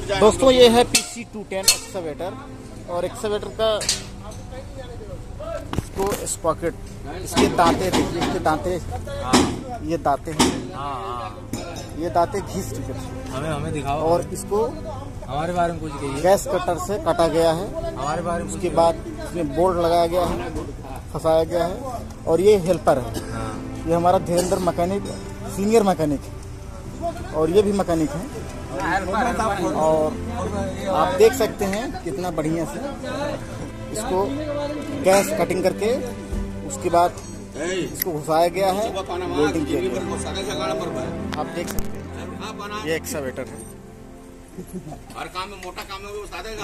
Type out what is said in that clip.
दोस्तों ये है PC210 एक्सकवेटर और एक्सकवेटर का इसको स्पॉकेट, इसके दांते देखिए, इसके दांते, ये दांते हैं, ये दांते घिस चुके थे। हमें दिखाओ और इसको हमारे बारे में कुछ कहिए। गैस कटर से काटा गया है, हमारे बारे में उसके बाद इसमें बोल्ट लगाया गया है, फंसाया गया है। और ये हेल्पर है, ये हमारा धीरेन्द्र मैकेनिक, सीनियर मैकेनिक है और ये भी मैकेनिक है। और आप देख सकते हैं कितना बढ़िया से इसको गैस कटिंग करके उसके बाद इसको घुसाया गया है, वेल्डिंग किया गया है। आप देख सकते हैं ये एक्सकवेटर है। हर काम में मोटा काम में वो सादे